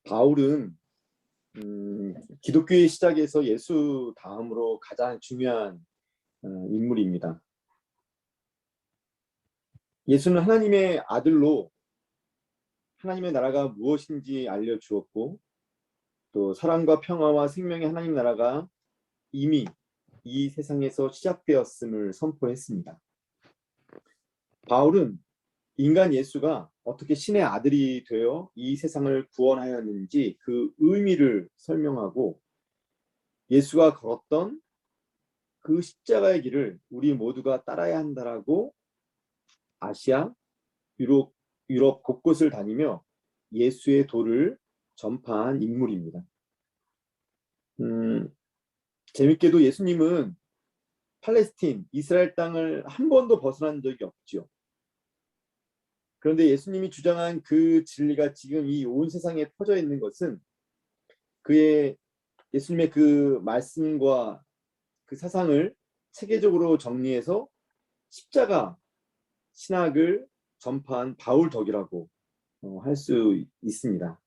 바울은 기독교의 시작에서 예수 다음으로 가장 중요한 인물입니다. 예수는 하나님의 아들로 하나님의 나라가 무엇인지 알려주었고, 또 사랑과 평화와 생명의 하나님 나라가 이미 이 세상에서 시작되었음을 선포했습니다. 바울은 인간 예수가 어떻게 신의 아들이 되어 이 세상을 구원하였는지 그 의미를 설명하고, 예수가 걸었던 그 십자가의 길을 우리 모두가 따라야 한다라고 아시아, 유럽 곳곳을 다니며 예수의 도를 전파한 인물입니다. 재밌게도 예수님은 팔레스틴, 이스라엘 땅을 한 번도 벗어난 적이 없죠. 그런데 예수님이 주장한 그 진리가 지금 이 온 세상에 퍼져 있는 것은 예수님의 그 말씀과 그 사상을 체계적으로 정리해서 십자가 신학을 전파한 바울 덕이라고 할 수 있습니다.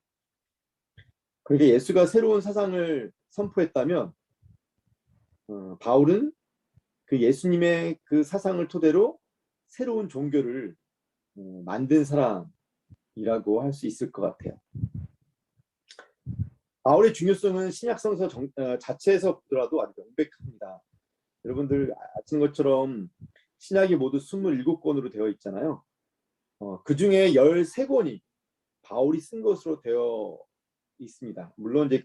그러니까 예수가 새로운 사상을 선포했다면 바울은 그 예수님의 그 사상을 토대로 새로운 종교를 만든 사람이라고 할 수 있을 것 같아요. 바울의 중요성은 신약성서 자체에서 보더라도 아주 명백합니다. 여러분들 아시는 것처럼 신약이 모두 27권으로 되어 있잖아요. 그 중에 13권이 바울이 쓴 것으로 되어 있습니다. 물론 이제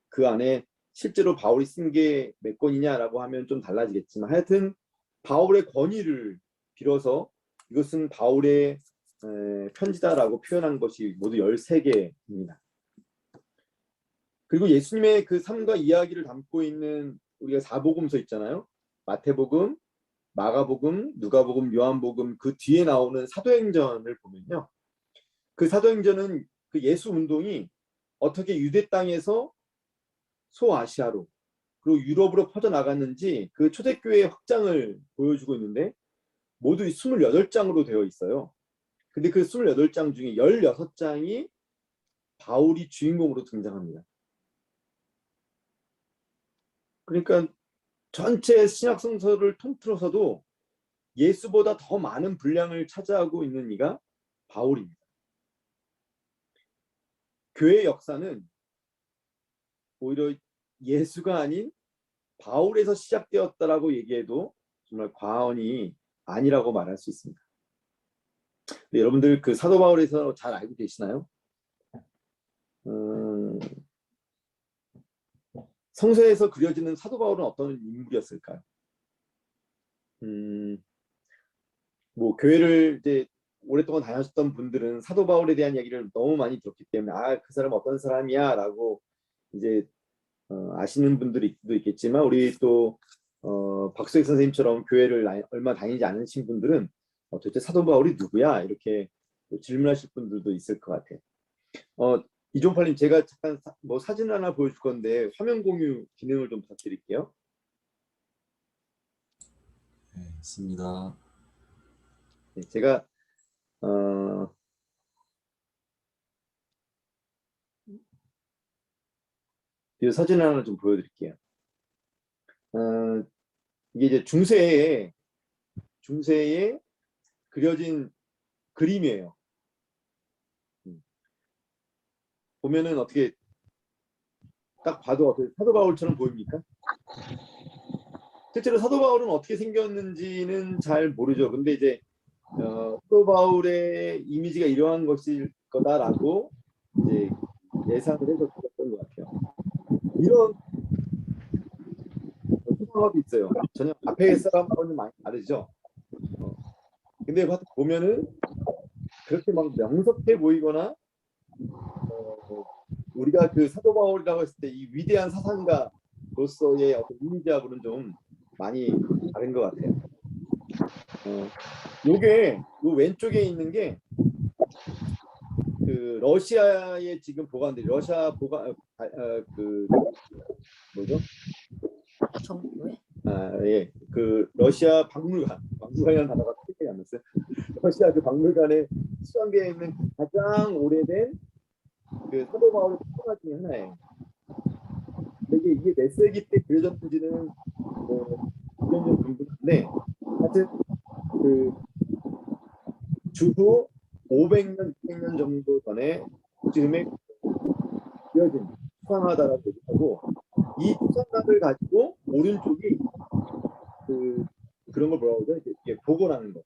그 안에 실제로 바울이 쓴 게 몇 권이냐라고 하면 좀 달라지겠지만, 하여튼 바울의 권위를 빌어서 이것은 바울의 편지다라고 표현한 것이 모두 13개입니다. 그리고 예수님의 그 삶과 이야기를 담고 있는 우리가 사복음서 있잖아요. 마태복음, 마가복음, 누가복음, 요한복음, 그 뒤에 나오는 사도행전을 보면요, 그 사도행전은 그 예수 운동이 어떻게 유대 땅에서 소아시아로 그리고 유럽으로 퍼져나갔는지 그 초대교회의 확장을 보여주고 있는데, 모두 28장으로 되어 있어요. 근데 그 28장 중에 16장이 바울이 주인공으로 등장합니다. 그러니까 전체 신약 성서를 통틀어서도 예수보다 더 많은 분량을 차지하고 있는 이가 바울입니다. 교회의 역사는 오히려 예수가 아닌 바울에서 시작되었다라고 얘기해도 정말 과언이 아니라고 말할 수 있습니다. 여러분들 그 사도 바울에서 잘 알고 계시나요? 성서에서 그려지는 사도 바울은 어떤 인물이었을까요? 뭐 교회를 이제 오랫동안 다녔던 분들은 사도 바울에 대한 얘기를 너무 많이 들었기 때문에 그 사람 어떤 사람이야라고 이제 아시는 분들도 있겠지만, 우리 또 박수익 선생님처럼 교회를 얼마 다니지 않으신 분들은 도대체 사도 바울이 누구야? 이렇게 질문하실 분들도 있을 것 같아요. 이종팔님, 제가 잠깐 사진 하나 보여줄 건데 화면 공유 기능을 좀 부탁드릴게요. 네, 있습니다. 네, 제가 이 사진 하나 좀 보여드릴게요. 이게 이제 중세에 그려진 그림이에요. 보면은 어떻게 딱 봐도 어떻게 사도 바울처럼 보입니까? 실제로 사도 바울은 어떻게 생겼는지는 잘 모르죠. 근데 이제 사도 바울의 이미지가 이러한 것일 거다라고 이제 예상을 해서 그렸던 것 같아요. 이런 소방업이 있어요. 전혀 앞에 사람하고는 많이 다르죠. 근데 보면은 그렇게 막 명석해 보이거나 우리가 그 사도 바울이라고 했을 때 이 위대한 사상가로서의 어떤 이미지하고는 좀 많이 다른 것 같아요. 요게 요 왼쪽에 있는 게 그 러시아에 지금 보관돼, 러시아 보관 그 뭐죠? 정부에? 예, 그 러시아 박물관이라는 단어가 특히 안 났어요. 러시아 그 박물관에 수장되어 있는 가장 오래된 그 사도 바울의 특징 중에 하나예요. 근데 이게 몇 세기 때 그려졌는지는 뭐 2년 전 정도인데 하여튼 그 주후 500년, 600년 정도 전에 즈음에 그려진 수상하다라고 얘기하고 이 수상각을 가지고 오른쪽이 그런 걸 뭐라고 그러죠? 이게 복원하는 거.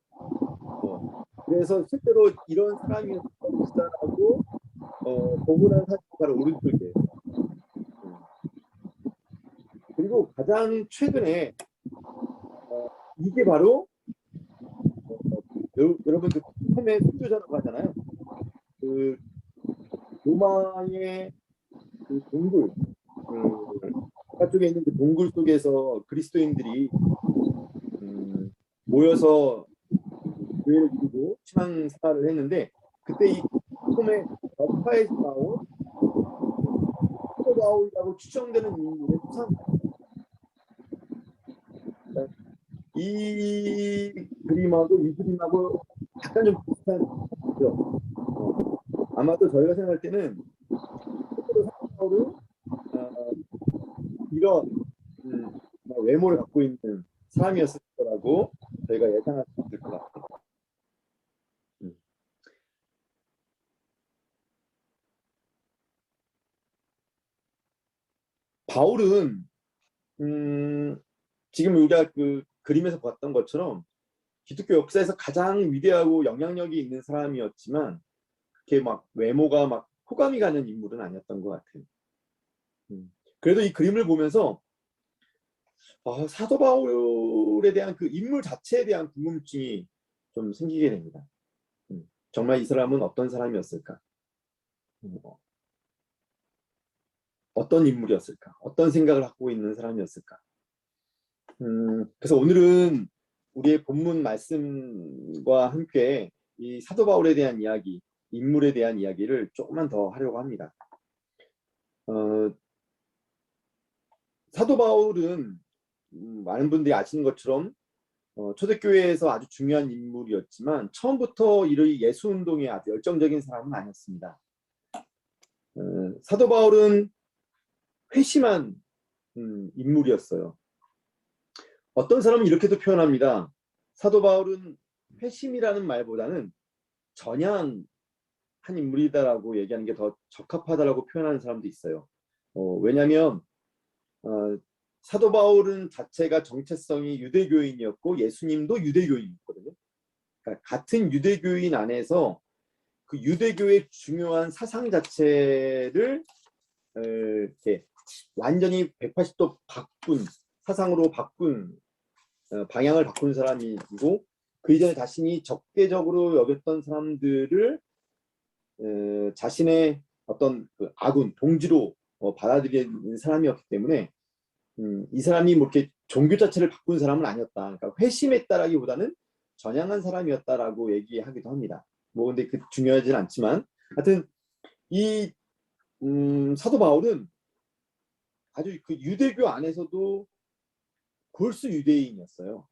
그래서 실제로 이런 사람이었다라고 복원한 사진이 바로 오른쪽이에요. 그리고 가장 최근에 이게 바로 여러분 그 처음에 순교자라고 하잖아요. 그 로마의 그 동굴 바깥쪽에 있는 그 동굴 속에서 그리스도인들이 모여서 교회를 이루고 신앙생활을 했는데 그때 이 처음에 파에서 나온 사도 바울이라고 추정되는 인물의 수상 이 그림하고 약간 좀 비슷한 거죠. 아마도 저희가 생각할 때는 사도 바울은 이런 외모를 갖고 있는 사람이었을 거라고 저희가 예상할 수 있을 것 같아요. 바울은 지금 우리가 그 그림에서 봤던 것처럼 기독교 역사에서 가장 위대하고 영향력이 있는 사람이었지만 그렇게 막 외모가 막 호감이 가는 인물은 아니었던 것 같아요. 그래도 이 그림을 보면서 사도 바울에 대한 그 인물 자체에 대한 궁금증이 좀 생기게 됩니다. 정말 이 사람은 어떤 사람이었을까? 어떤 인물이었을까? 어떤 생각을 갖고 있는 사람이었을까? 그래서 오늘은 우리의 본문 말씀과 함께 이 사도 바울에 대한 이야기, 인물에 대한 이야기를 조금만 더 하려고 합니다. 사도 바울은 많은 분들이 아시는 것처럼 초대교회에서 아주 중요한 인물이었지만 처음부터 이 예수운동에 아주 열정적인 사람은 아니었습니다. 사도 바울은 회심한 인물이었어요. 어떤 사람은 이렇게도 표현합니다. 사도 바울은 회심이라는 말보다는 전향한 인물이다라고 얘기하는 게 더 적합하다라고 표현하는 사람도 있어요. 왜냐하면 사도 바울은 자체가 정체성이 유대교인이었고 예수님도 유대교인이었거든요. 그러니까 같은 유대교인 안에서 그 유대교의 중요한 사상 자체를 이렇게 완전히 180도 바꾼 사상으로 바꾼 방향을 바꾼 사람이고 그 이전에 자신이 적대적으로 여겼던 사람들을 자신의 어떤 그 아군 동지로 받아들이는 사람이었기 때문에 이 사람이 뭐 이렇게 종교 자체를 바꾼 사람은 아니었다. 그러니까 회심했다라기보다는 전향한 사람이었다라고 얘기하기도 합니다. 뭐 근데 그 중요하진 않지만 하여튼 이 사도 바울은 아주 그 유대교 안에서도 골수 유대인이었어요.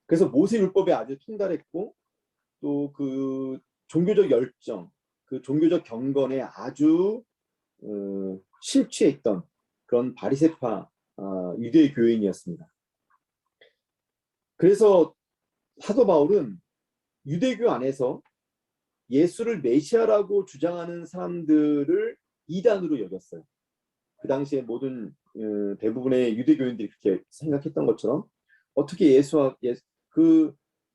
그래서 모세율법에 아주 통달했고 또 그 종교적 열정, 그 종교적 경건에 아주 심취했던 그런 바리새파 유대 교인이었습니다. 그래서 사도 바울은 유대교 안에서 예수를 메시아라고 주장하는 사람들을 이단으로 여겼어요. 그 당시에 모든 대부분의 유대교인들이 그렇게 생각했던 것처럼 어떻게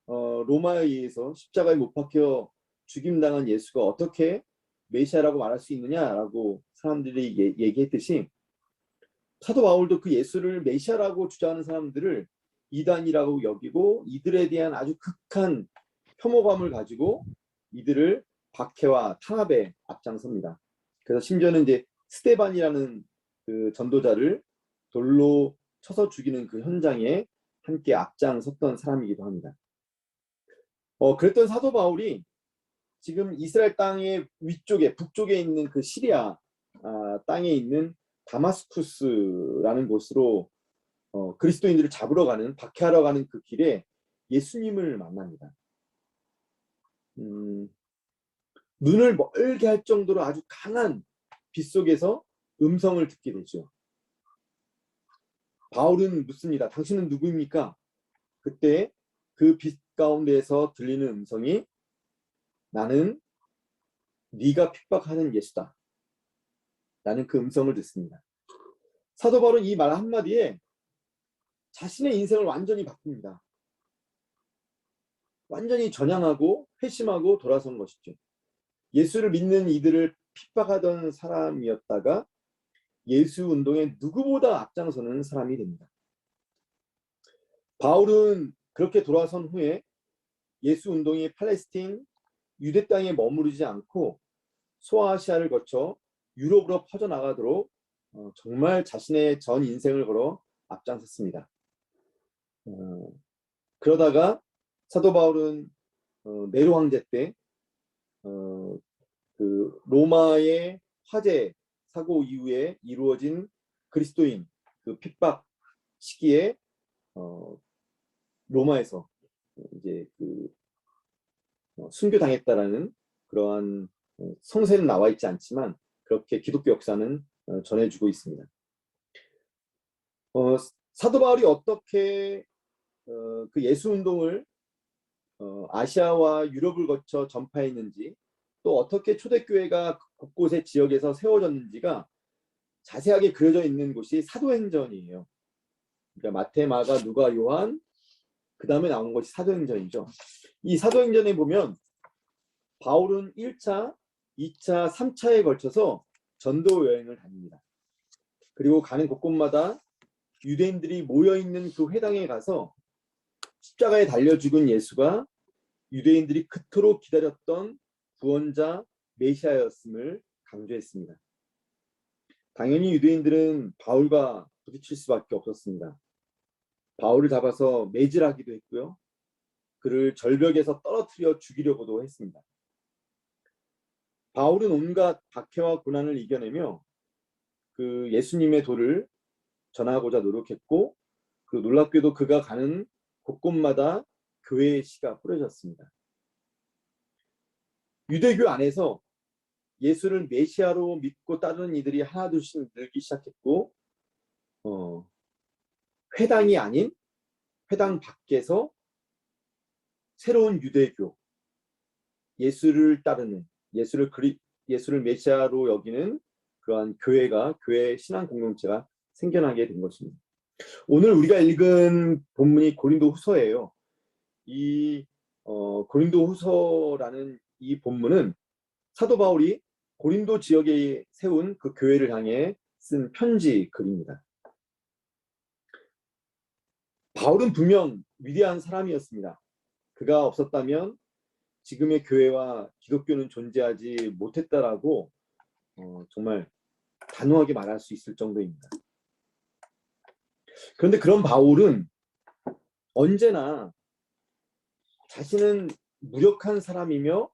로마에 의해서 십자가에 못 박혀 죽임당한 예수가 어떻게 메시아라고 말할 수 있느냐라고 사람들이 얘기했듯이 사도 바울도 그 예수를 메시아라고 주장하는 사람들을 이단이라고 여기고 이들에 대한 아주 극한 혐오감을 가지고 이들을 박해와 탄압에 앞장섭니다. 그래서 심지어는 이제 스데반이라는 그 전도자를 돌로 쳐서 죽이는 그 현장에 함께 앞장섰던 사람이기도 합니다. 그랬던 사도 바울이 지금 이스라엘 땅의 위쪽에 북쪽에 있는 그 시리아 땅에 있는 다마스쿠스라는 곳으로 그리스도인들을 잡으러 가는 박해하러 가는 그 길에 예수님을 만납니다. 눈을 멀게 할 정도로 아주 강한 빛 속에서 음성을 듣게 되죠. 바울은 묻습니다. 당신은 누구입니까? 그때 그 빛 가운데에서 들리는 음성이 나는 네가 핍박하는 예수다. 라는 그 음성을 듣습니다. 사도 바울은 이 말 한마디에 자신의 인생을 완전히 바꿉니다. 완전히 전향하고 회심하고 돌아선 것이죠. 예수를 믿는 이들을 핍박하던 사람이었다가 예수 운동에 누구보다 앞장서는 사람이 됩니다. 바울은 그렇게 돌아선 후에 예수 운동이 팔레스틴, 유대 땅에 머무르지 않고 소아시아를 거쳐 유럽으로 퍼져나가도록 정말 자신의 전 인생을 걸어 앞장섰습니다. 그러다가 사도 바울은 네로 황제 때 그 로마의 화재 사고 이후에 이루어진 그리스도인 그 핍박 시기에 로마에서 이제 그 순교당했다라는 그러한 성세는 나와 있지 않지만 그렇게 기독교 역사는 전해주고 있습니다. 사도 바울이 어떻게 그 예수 운동을 아시아와 유럽을 거쳐 전파했는지 또 어떻게 초대교회가 곳곳의 지역에서 세워졌는지가 자세하게 그려져 있는 곳이 사도행전이에요. 그러니까 마태, 마가, 누가, 요한 그 다음에 나온 것이 사도행전이죠. 이 사도행전에 보면 바울은 1차, 2차, 3차에 걸쳐서 전도 여행을 다닙니다. 그리고 가는 곳곳마다 유대인들이 모여있는 그 회당에 가서 십자가에 달려 죽은 예수가 유대인들이 그토록 기다렸던 구원자 메시아였음을 강조했습니다. 당연히 유대인들은 바울과 부딪힐 수밖에 없었습니다. 바울을 잡아서 매질하기도 했고요. 그를 절벽에서 떨어뜨려 죽이려고도 했습니다. 바울은 온갖 박해와 고난을 이겨내며 그 예수님의 도를 전하고자 노력했고 그 놀랍게도 그가 가는 곳곳마다 교회의 씨가 뿌려졌습니다. 유대교 안에서 예수를 메시아로 믿고 따르는 이들이 하나둘씩 늘기 시작했고 회당이 아닌 회당 밖에서 새로운 유대교, 예수를 따르는 예수를 메시아로 여기는 그러한 교회 신앙 공동체가 생겨나게 된 것입니다. 오늘 우리가 읽은 본문이 고린도후서예요. 이 고린도후서라는 이 본문은 사도 바울이 고린도 지역에 세운 그 교회를 향해 쓴 편지 글입니다. 바울은 분명 위대한 사람이었습니다. 그가 없었다면 지금의 교회와 기독교는 존재하지 못했다라고 정말 단호하게 말할 수 있을 정도입니다. 그런데 그런 바울은 언제나 자신은 무력한 사람이며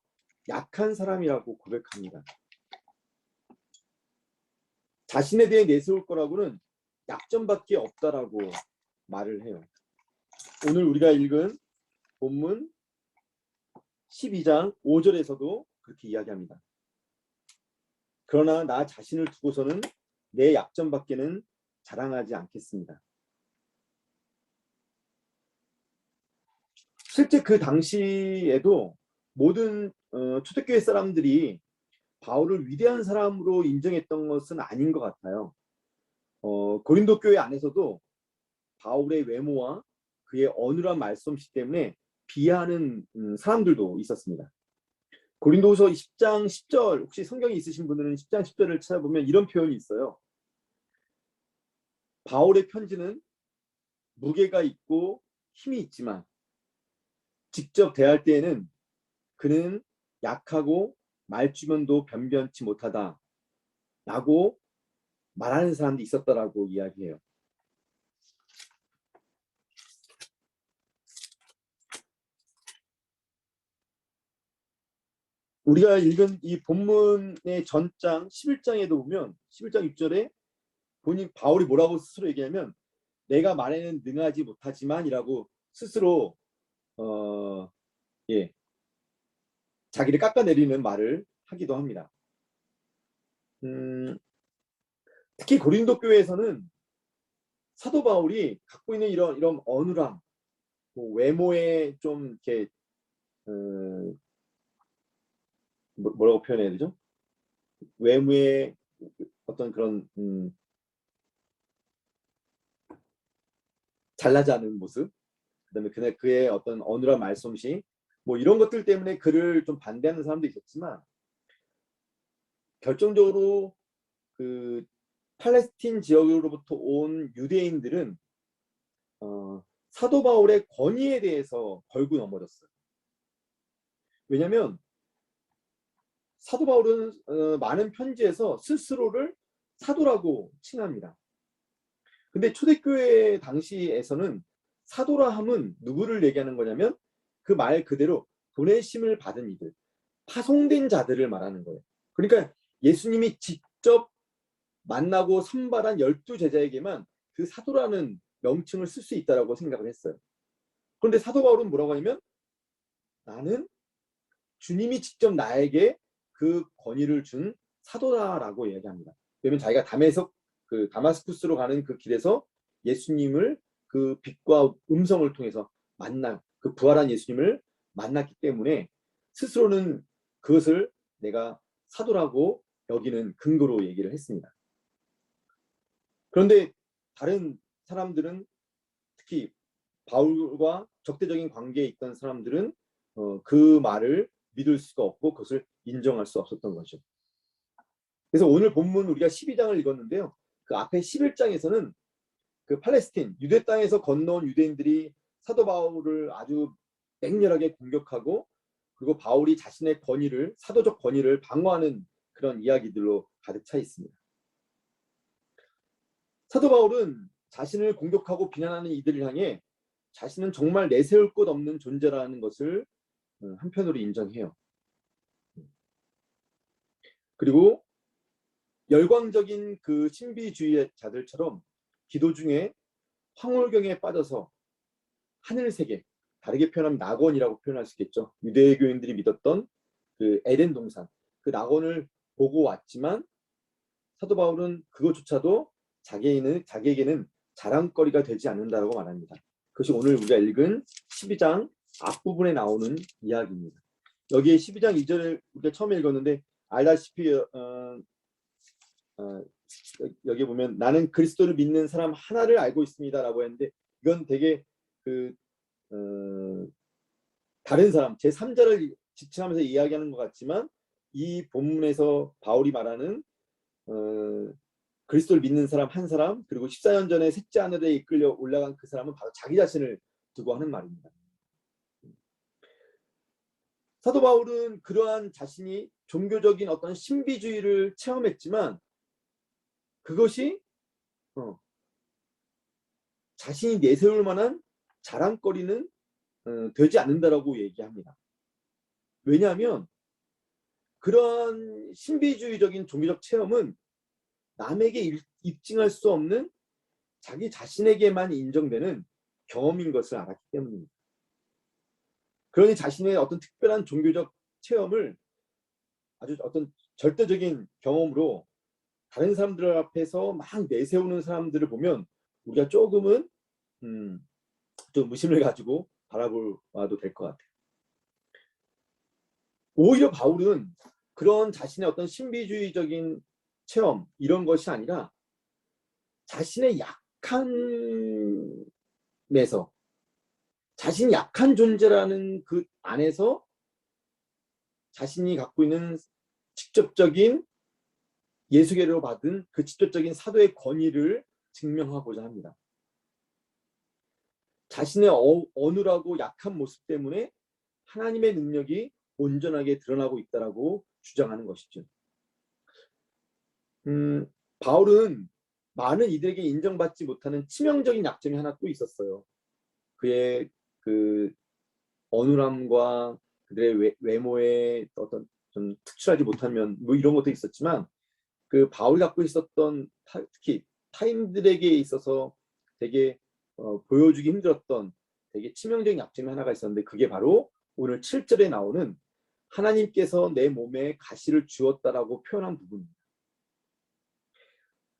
약한 사람이라고 고백합니다. 자신에 대해 내세울 거라고는 약점밖에 없다라고 말을 해요. 오늘 우리가 읽은 본문 12장 5절에서도 그렇게 이야기합니다. 그러나 나 자신을 두고서는 내 약점밖에는 자랑하지 않겠습니다. 실제 그 당시에도 모든 초대교회 사람들이 바울을 위대한 사람으로 인정했던 것은 아닌 것 같아요. 고린도 교회 안에서도 바울의 외모와 그의 어눌한 말솜씨 때문에 비하하는 사람들도 있었습니다. 고린도후서 10장 10절 혹시 성경이 있으신 분들은 10장 10절을 찾아보면 이런 표현이 있어요. 바울의 편지는 무게가 있고 힘이 있지만 직접 대할 때에는 그는 약하고 말주변도 변변치 못하다 라고 말하는 사람도 있었다라고 이야기해요. 우리가 읽은 이 본문의 전장 11장에도 보면 11장 6절에 바울이 뭐라고 스스로 얘기하면 내가 말에는 능하지 못하지만 이라고 스스로 자기를 깎아내리는 말을 하기도 합니다. 특히 고린도 교회에서는 사도 바울이 갖고 있는 이런 어눌함, 뭐 외모에 좀 이렇게 뭐라고 표현해야 되죠? 외모에 어떤 그런 잘나지 않은 모습, 그다음에 그의 어떤 어눌한 말솜씨, 뭐 이런 것들 때문에 그를 좀 반대하는 사람도 있었지만 결정적으로 그 팔레스틴 지역으로부터 온 유대인들은 사도 바울의 권위에 대해서 걸고 넘어졌어요. 왜냐하면 사도 바울은 많은 편지에서 스스로를 사도라고 칭합니다. 근데 초대교회 당시에서는 사도라 함은 누구를 얘기하는 거냐면 그 말 그대로 보내심을 받은 이들, 파송된 자들을 말하는 거예요. 그러니까 예수님이 직접 만나고 선발한 12제자에게만 그 사도라는 명칭을 쓸 수 있다라고 생각을 했어요. 그런데 사도 바울은 뭐라고 하냐면 나는 주님이 직접 나에게 그 권위를 준 사도다라고 이야기합니다. 왜냐면 자기가 다마스쿠스로 가는 그 길에서 예수님을 그 빛과 음성을 통해서 그 부활한 예수님을 만났기 때문에 스스로는 그것을 내가 사도라고 여기는 근거로 얘기를 했습니다. 그런데 다른 사람들은, 특히 바울과 적대적인 관계에 있던 사람들은 그 말을 믿을 수가 없고 그것을 인정할 수 없었던 거죠. 그래서 오늘 본문 우리가 12장을 읽었는데요. 그 앞에 11장에서는 그 팔레스틴 유대 땅에서 건너온 유대인들이 사도 바울을 아주 맹렬하게 공격하고, 그리고 바울이 자신의 사도적 권위를 방어하는 그런 이야기들로 가득 차 있습니다. 사도 바울은 자신을 공격하고 비난하는 이들을 향해 자신은 정말 내세울 것 없는 존재라는 것을 한편으로 인정해요. 그리고 열광적인 그 신비주의자들처럼 기도 중에 황홀경에 빠져서 하늘세계, 다르게 표현하면 낙원이라고 표현할 수 있겠죠. 유대교인들이 믿었던 그 에덴 동산, 그 낙원을 보고 왔지만 사도 바울은 그것조차도 자기에게는 자랑거리가 되지 않는다고 말합니다. 그것이 오늘 우리가 읽은 12장 앞부분에 나오는 이야기입니다. 여기에 12장 2절을 우리가 처음에 읽었는데 알다시피 여기 보면 나는 그리스도를 믿는 사람 하나를 알고 있습니다라고 했는데, 이건 되게 다른 사람 제3자를 지칭하면서 이야기하는 것 같지만 이 본문에서 바울이 말하는 그리스도를 믿는 사람 한 사람, 그리고 14년 전에 셋째 하늘에 이끌려 올라간 그 사람은 바로 자기 자신을 두고 하는 말입니다. 사도 바울은 그러한 자신이 종교적인 어떤 신비주의를 체험했지만 그것이 자신이 내세울 만한 자랑거리는 되지 않는다라고 얘기합니다. 왜냐하면 그러한 신비주의적인 종교적 체험은 남에게 입증할 수 없는 자기 자신에게만 인정되는 경험인 것을 알았기 때문입니다. 그러니 자신의 어떤 특별한 종교적 체험을 아주 어떤 절대적인 경험으로 다른 사람들 앞에서 막 내세우는 사람들을 보면 우리가 조금은 좀 의심을 가지고 바라봐도 될 것 같아요. 오히려 바울은 그런 자신의 어떤 신비주의적인 체험 이런 것이 아니라 자신의 약함에서, 자신이 약한 존재라는 그 안에서 자신이 갖고 있는 직접적인 예수계로 받은 그 직접적인 사도의 권위를 증명하고자 합니다. 자신의 어눌하고 약한 모습 때문에 하나님의 능력이 온전하게 드러나고 있다라고 주장하는 것이죠. 바울은 많은 이들에게 인정받지 못하는 치명적인 약점이 하나 또 있었어요. 그의 그 어눌함과 그들의 외모에 어떤 좀 특출하지 못한 면, 뭐 이런 것도 있었지만 그 바울이 갖고 있었던 특히 타인들에게 있어서 되게 보여주기 힘들었던 되게 치명적인 약점이 하나가 있었는데, 그게 바로 오늘 7절에 나오는 하나님께서 내 몸에 가시를 주었다라고 표현한 부분입니다.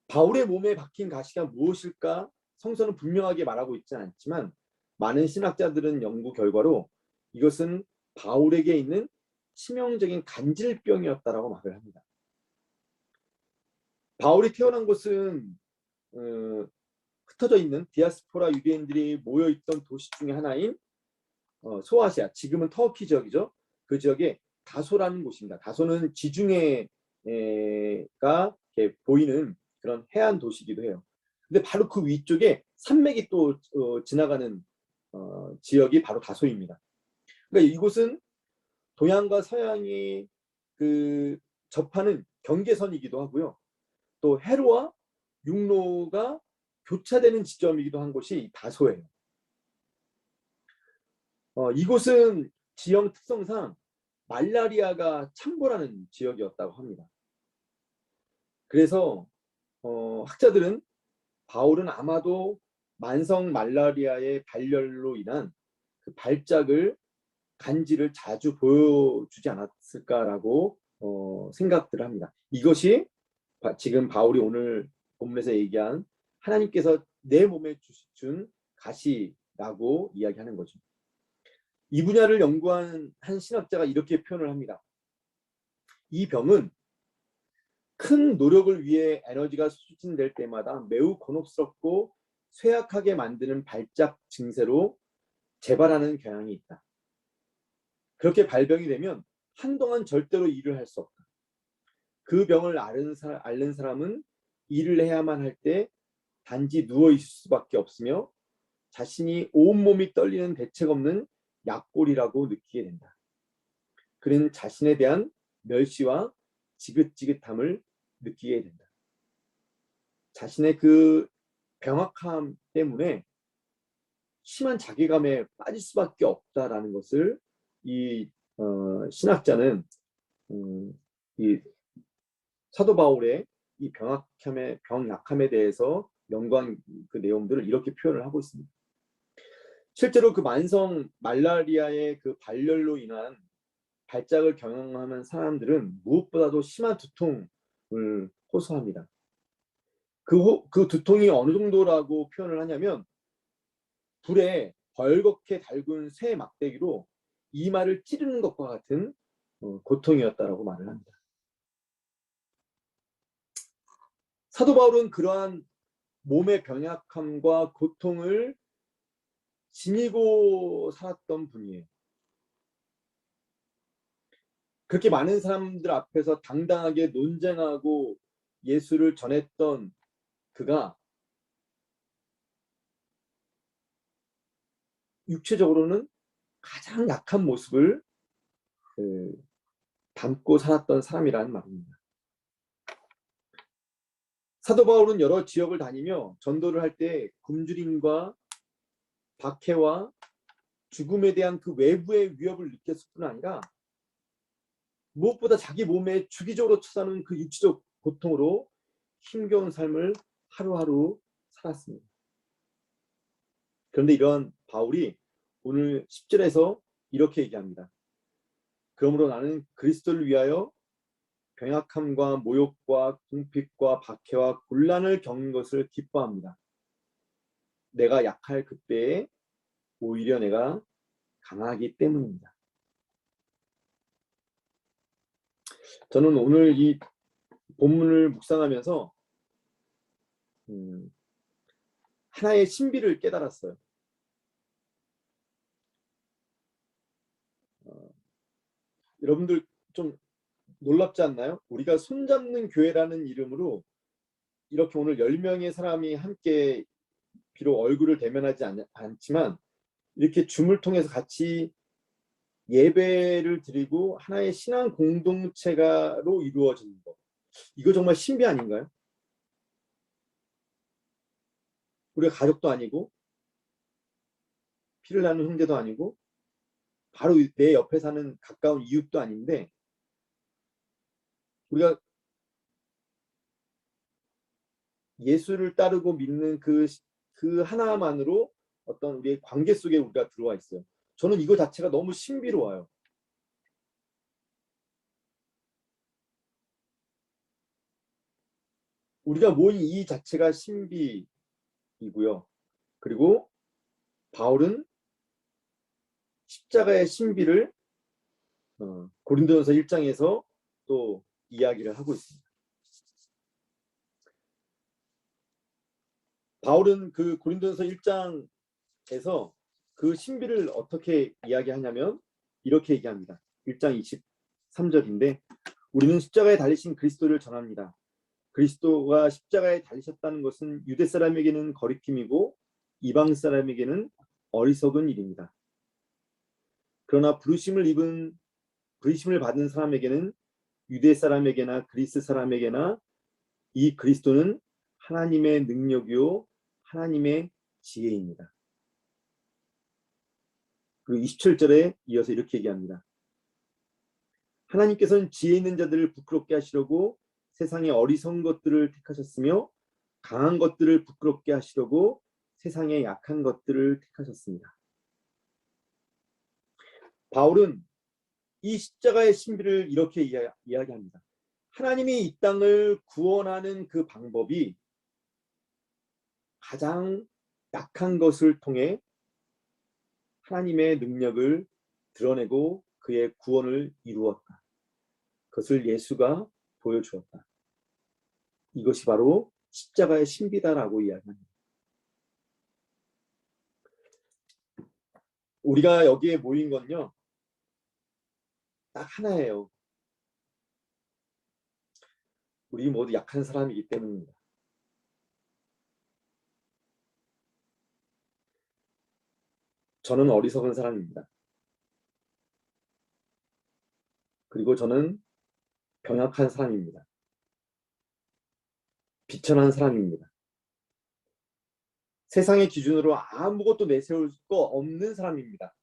바울의 몸에 박힌 가시가 무엇일까? 성서는 분명하게 말하고 있지는 않지만 많은 신학자들은 연구 결과로 이것은 바울에게 있는 치명적인 간질병이었다라고 말을 합니다. 바울이 태어난 곳은 흩어져 있는 디아스포라 유대인들이 모여있던 도시 중에 하나인 소아시아, 지금은 터키 지역이죠. 그 지역에 다소라는 곳입니다. 다소는 지중해가 이렇게 보이는 그런 해안 도시이기도 해요. 근데 바로 그 위쪽에 산맥이 또 지나가는 지역이 바로 다소입니다. 그러니까 이곳은 동양과 서양이 그 접하는 경계선이기도 하고요. 또 해로와 육로가 교차되는 지점이기도 한 곳이 다소예요. 이곳은 지형 특성상 말라리아가 창궐하는 지역이었다고 합니다. 그래서 학자들은 바울은 아마도 만성 말라리아의 발열로 인한 그 발작을 간지를 자주 보여주지 않았을까라고 생각들을 합니다. 이것이 지금 바울이 오늘 본문에서 얘기한 하나님께서 내 몸에 준 가시라고 이야기하는 거죠. 이 분야를 연구한 한 신학자가 이렇게 표현을 합니다. 이 병은 큰 노력을 위해 에너지가 소진될 때마다 매우 곤혹스럽고 쇠약하게 만드는 발작 증세로 재발하는 경향이 있다. 그렇게 발병이 되면 한동안 절대로 일을 할 수 없다. 그 병을 앓는 사람은 일을 해야만 할 때 단지 누워 있을 수밖에 없으며 자신이 온몸이 떨리는 대책 없는 약골이라고 느끼게 된다. 그는 자신에 대한 멸시와 지긋지긋함을 느끼게 된다. 자신의 그 병약함 때문에 심한 자괴감에 빠질 수밖에 없다라는 것을 이 신학자는 이 사도 바울의 이 병약함에 대해서 연구한 그 내용들을 이렇게 표현을 하고 있습니다. 실제로 그 만성 말라리아의 그 발열로 인한 발작을 경험하는 사람들은 무엇보다도 심한 두통을 호소합니다. 그 두통이 어느 정도라고 표현을 하냐면 불에 벌겋게 달군 쇠 막대기로 이마를 찌르는 것과 같은 고통이었다라고 말을 합니다. 사도 바울은 그러한 몸의 병약함과 고통을 지니고 살았던 분이에요. 그렇게 많은 사람들 앞에서 당당하게 논쟁하고 예수를 전했던 그가 육체적으로는 가장 약한 모습을 담고 살았던 사람이라는 말입니다. 사도 바울은 여러 지역을 다니며 전도를 할 때 굶주림과 박해와 죽음에 대한 그 외부의 위협을 느꼈을 뿐 아니라 무엇보다 자기 몸에 주기적으로 찾아오는 그 육체적 고통으로 힘겨운 삶을 하루하루 살았습니다. 그런데 이런 바울이 오늘 10절에서 이렇게 얘기합니다. 그러므로 나는 그리스도를 위하여 병약함과 모욕과 궁핍과 박해와 곤란을 겪는 것을 기뻐합니다. 내가 약할 그때에 오히려 내가 강하기 때문입니다. 저는 오늘 이 본문을 묵상하면서 하나의 신비를 깨달았어요. 여러분들 좀 놀랍지 않나요? 우리가 손잡는 교회라는 이름으로 이렇게 오늘 10명의 사람이 함께 비록 얼굴을 대면하지 않지만 이렇게 줌을 통해서 같이 예배를 드리고 하나의 신앙 공동체가로 이루어지는 것. 이거 정말 신비 아닌가요? 우리가 가족도 아니고 피를 나눈 형제도 아니고 바로 내 옆에 사는 가까운 이웃도 아닌데 우리가 예수를 따르고 믿는 그 하나만으로 어떤 우리의 관계 속에 우리가 들어와 있어요. 저는 이거 자체가 너무 신비로워요. 우리가 모인 이 자체가 신비이고요. 그리고 바울은 십자가의 신비를 고린도전서 1장에서 또 이야기를 하고 있습니다. 바울은 그 고린도전서 1장에서 그 신비를 어떻게 이야기하냐면 이렇게 얘기합니다. 1장 23절인데 우리는 십자가에 달리신 그리스도를 전합니다. 그리스도가 십자가에 달리셨다는 것은 유대 사람에게는 거리낌이고 이방 사람에게는 어리석은 일입니다. 그러나 부르심을 받은 사람에게는 유대 사람에게나 그리스 사람에게나 이 그리스도는 하나님의 능력이요 하나님의 지혜입니다. 그리고 27절에 이어서 이렇게 얘기합니다. 하나님께서는 지혜 있는 자들을 부끄럽게 하시려고 세상의 어리석은 것들을 택하셨으며 강한 것들을 부끄럽게 하시려고 세상의 약한 것들을 택하셨습니다. 바울은 이 십자가의 신비를 이렇게 이야기합니다. 하나님이 이 땅을 구원하는 그 방법이 가장 약한 것을 통해 하나님의 능력을 드러내고 그의 구원을 이루었다. 그것을 예수가 보여주었다. 이것이 바로 십자가의 신비다라고 이야기합니다. 우리가 여기에 모인 건요. 딱 하나예요. 우리 모두 약한 사람이기 때문입니다. 저는 어리석은 사람입니다. 그리고 저는 병약한 사람입니다. 비천한 사람입니다. 세상의 기준으로 아무것도 내세울 거 없는 사람입니다.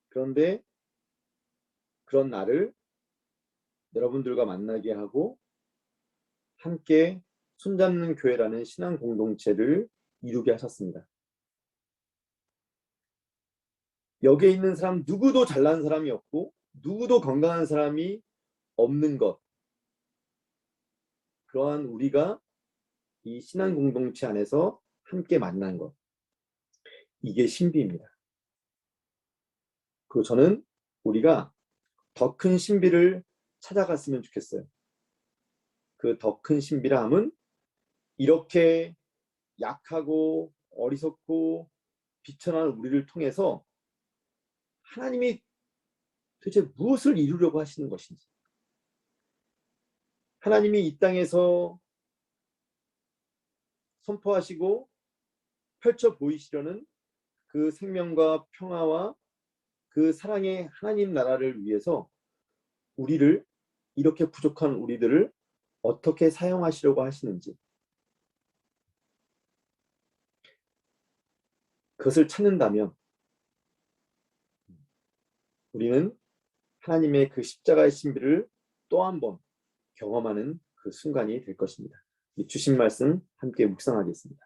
그런데 그런 나를 여러분들과 만나게 하고 함께 손잡는 교회라는 신앙 공동체를 이루게 하셨습니다. 여기에 있는 사람 누구도 잘난 사람이 없고 누구도 건강한 사람이 없는 것. 그러한 우리가 이 신앙 공동체 안에서 함께 만난 것. 이게 신비입니다. 그리고 저는 우리가 더 큰 신비를 찾아갔으면 좋겠어요. 그 더 큰 신비라 함은 이렇게 약하고 어리석고 비천한 우리를 통해서 하나님이 도대체 무엇을 이루려고 하시는 것인지, 하나님이 이 땅에서 선포하시고 펼쳐 보이시려는 그 생명과 평화와 그 사랑의 하나님 나라를 위해서 우리를, 이렇게 부족한 우리들을 어떻게 사용하시려고 하시는지, 그것을 찾는다면 우리는 하나님의 그 십자가의 신비를 또 한 번 경험하는 그 순간이 될 것입니다. 주신 말씀 함께 묵상하겠습니다.